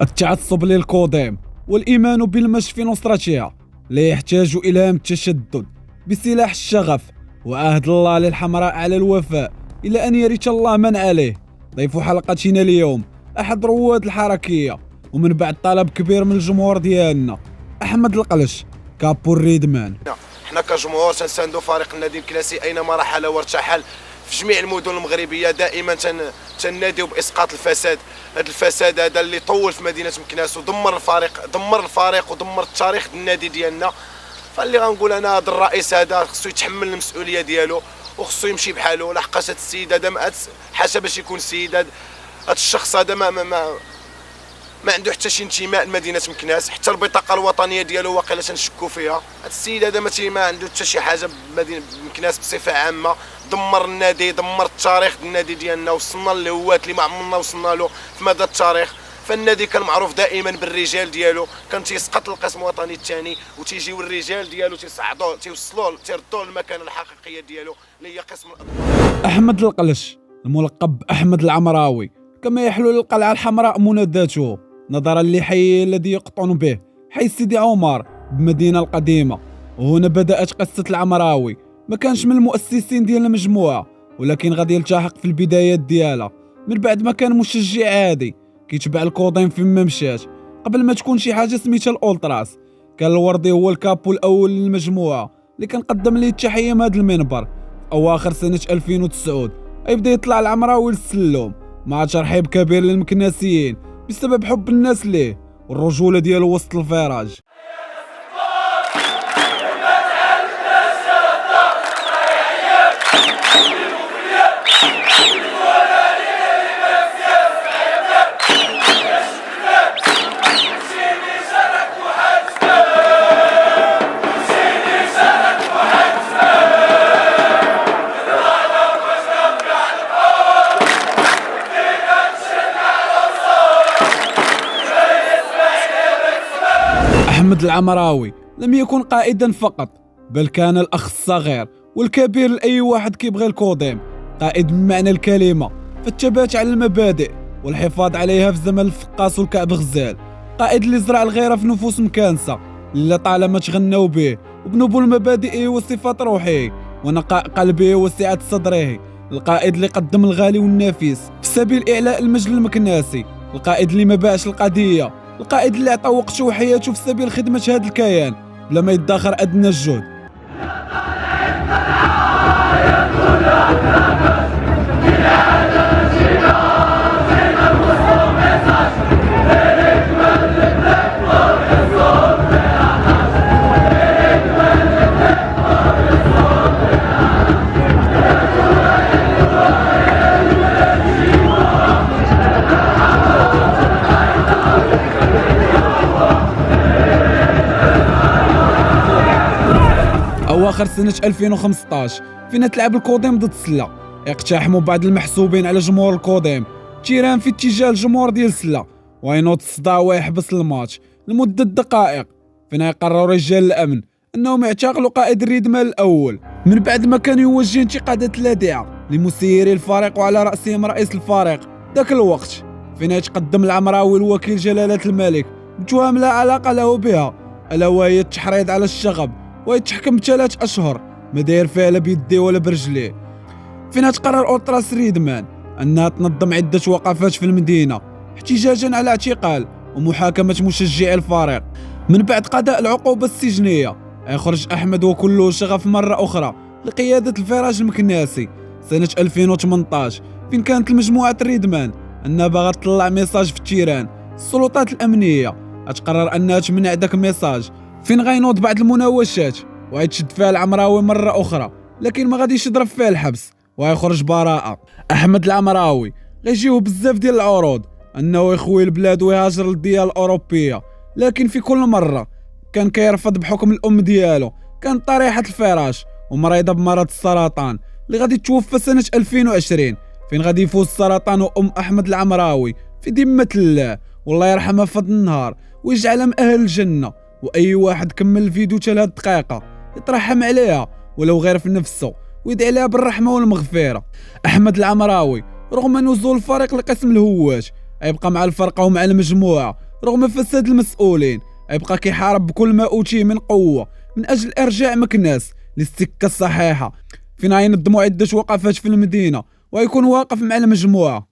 التعصب للكوديم والإيمان بالمشي في نصرتها لا يحتاج إلى التشدد بسلاح الشغف وعهد الله للحمراء على الوفاء إلى أن يرث الله من عليه. ضيف حلقتنا اليوم أحد رواد الحركية ومن بعد طلب كبير من الجمهور ديالنا أحمد القلش كابو الريدمان. حنا كجمهور تنساندو فريق النادي الكلاسي اينما رحل وارتحل في جميع المدن المغربيه. دائما تناديو باسقاط الفساد. هذا الفساد هذا اللي طول في مدينه مكناس ودمر الفريق ودمر التاريخ ديال النادي ديالنا. فاللي غنقول انا هذا الرئيس هذا خصو يتحمل المسؤوليه ديالو وخصو يمشي بحاله. لحقاش هذا السيد هذا حاشا باش يكون سيد. هذا الشخص هذا ما عنده حتى شي انتماء لمدينه مكناس. حتى البطاقه الوطنيه ديالو واقيلا تنشكوا فيها. هذا السيد هذا ما عنده حتى شي حاجه بمدينه مكناس بصفه عامه. دمر النادي، دمر التاريخ ديال النادي ديالنا، وصلنا للهوات اللي ما عمرنا وصلنا له في مدى التاريخ. فالنادي كان معروف دائما بالرجال ديالو، كان تيسقط القسم الوطني الثاني وتيجيو الرجال ديالو تيصعدوا تيوصلوا تيردوا للمكانه الحقيقيه ديالو اللي هي قسم الأضواء. أحمد القلش الملقب أحمد العمراوي كما يحلو للقلعة الحمراء مناداته نظرا لحي الذي يقطن به حي سيدي عمر بمدينة القديمة. وهنا بدأت قصة العمراوي. ما كانش من المؤسسين ديال المجموعة ولكن غادي يلتحق في البدايات ديالها من بعد ما كان مشجع عادي كيتبع الكوديم فين ما مشات قبل ما تكون شي حاجة سميتها الأولتراس. كان الوردي هو الكابو الأول للمجموعة اللي كنقدم ليه التحية من هذا المنبر. في أواخر سنة 2009 يبدا يطلع العمراوي للسلوم مع ترحيب كبير للمكناسيين بسبب حب الناس ليه والرجولة ديالو وسط الفراج. أحمد العمراوي لم يكن قائدا فقط بل كان الأخ الصغير والكبير لأي واحد كيبغي الكوديم. قائد بمعنى الكلمة في الثبات على المبادئ والحفاظ عليها في زمن الفقاس والكعب غزال. قائد اللي زرع الغيرة في نفوس مكانسة اللي طالما تغنوا به وبنبل مبادئه وصفات روحه ونقاء قلبه وسعة صدره. القائد اللي قدم الغالي والنفيس في سبيل إعلاء المجد المكناسي. القائد اللي ما باعش القضية. القائد اللي عطى وقته وحياته في سبيل خدمة هذا الكيان بلا ما يدخر أدنى الجهد. أواخر سنة 2015 فينا تلعب الكوديم ضد سلة. اقتحموا بعض المحسوبين على جمهور الكوديم تيران في اتجاه الجمهور ديال سلة وينوض الصداع ويحبس الماتش لمدة دقائق. فينا يقرروا رجال الأمن أنهم يعتقلوا قائد الريدمان الأول من بعد ما كانوا يوجهوا انتقادات لاذعة لمسيري الفريق وعلى رأسهم رئيس الفريق ذاك الوقت. فينا يتقدم العمراوي الوكيل جلالة الملك بتهم لا علاقة له بها ألا وهي التحريض على الشغب ويتحكم ب3 أشهر ما داير فيها لا بيديه ولا برجليه. فينا تقرر أولتراس ريدمان أنها تنظم عدة وقفات في المدينة احتجاجا على اعتقال ومحاكمة مشجعي الفريق. من بعد قضاء العقوبة السجنية يخرج أحمد وكله شغف مرة أخرى لقيادة الفراج المكناسي. سنة 2018 فين كانت المجموعة ريدمان أنها باغا تطلع ميساج في التيران. السلطات الأمنية تقرر أنها تمنع داك الميساج فين غينوض بعض المناوشات ويتشد فيها العمراوي مرة أخرى لكن ما غاديش يضرب فيها الحبس ويخرج براءة. أحمد العمراوي غيجيوه بزاف ديال العروض أنه يخوي البلاد ويهاجر للديار الأوروبية لكن في كل مرة كان كيرفض بحكم الأم ديالو كانت طريحة الفراش ومريضة بمرض السرطان اللي غادي توفى سنة 2020 فين غادي يفوز السرطان وأم أحمد العمراوي في ذمة الله والله يرحمها في هذا النهار ويجعلها من أهل الجنة. واي واحد كمل الفيديو حتى لهاد الدقيقه يترحم عليها ولو غير في نفسه ويدعي لها بالرحمه والمغفره. احمد العمراوي رغم نزول الفريق لقسم الهوات يبقى مع الفرقه ومع المجموعه رغم فساد المسؤولين يبقى كيحارب بكل ما أوتيه من قوة من أجل إرجاع مكناس للسكة الصحيحة، فين ينظموا عدة وقفات في المدينة ويكون واقف مع المجموعة.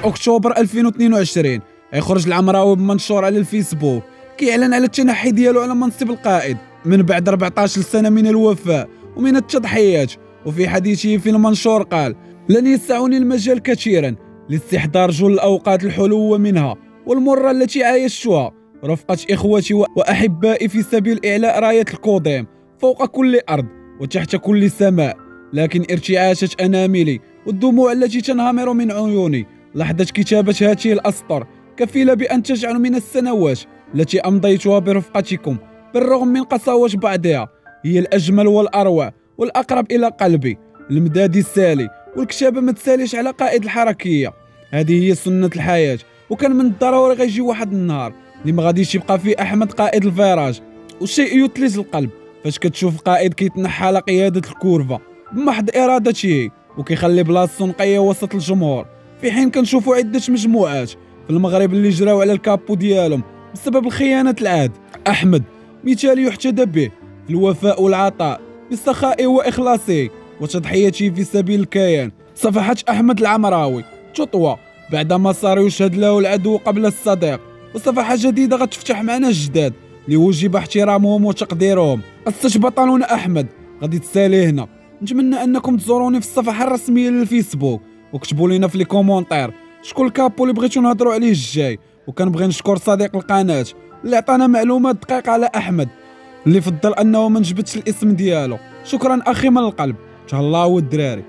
أكتوبر 2022 يخرج العمراوي بمنشور على الفيسبوك كيعلن على التنحي ديالو على منصب القائد من بعد 14 سنة من الوفاء ومن التضحيات. وفي حديثه في المنشور قال: لن يسعني المجال كثيرا لاستحضار جل الأوقات الحلوة منها والمرة التي عايشتها رفقة إخوتي وأحبائي في سبيل إعلاء راية الكوديم فوق كل أرض وتحت كل سماء، لكن ارتعاشت أناملي والدموع التي تنهمر من عيوني لحظة كتابة هذه الأسطر كفيلة بأن تجعل من السنوات التي أمضيتها برفقتكم بالرغم من قساوة بعضها هي الأجمل والأروع والأقرب إلى قلبي. المداد السالي والكتابة ما تساليش على قائد الحركية، هذه هي سنة الحياة، وكان من الضروري غيجي واحد النهار اللي ما غاديش يبقى فيه أحمد قائد الفيراج. والشيء يثلج القلب فاش كتشوف قائد كيتنحى على قيادة الكورفة بمحض إرادته وكيخلي بلاصتو نقية وسط الجمهور، في حين كنشوفوا عدة مجموعات في المغرب اللي جراو على الكابو ديالهم بسبب الخيانة العاد. أحمد مثال يحتذى به في الوفاء والعطاء بالسخاء وإخلاصه وتضحيته في سبيل الكيان. صفحت أحمد العمراوي تطوى بعدما صار يشهد له العدو قبل الصديق، وصفحة جديدة غتفتح معنا الجداد اللي وجب احترامهم وتقديرهم. قصة بطلنا أحمد غادي تسالي هنا. نتمنى أنكم تزوروني في الصفحة الرسمية للفيسبوك وكتبوا لنا في لي كومونتير شكون الكابو اللي بغيتو نهضروا عليه الجاي. وكنبغي نشكر صديق القناة اللي عطانا معلومات دقيقة على أحمد اللي فضل أنه ما نجبدش الاسم ديالو. شكرا أخي من القلب، تهلاو الدراري.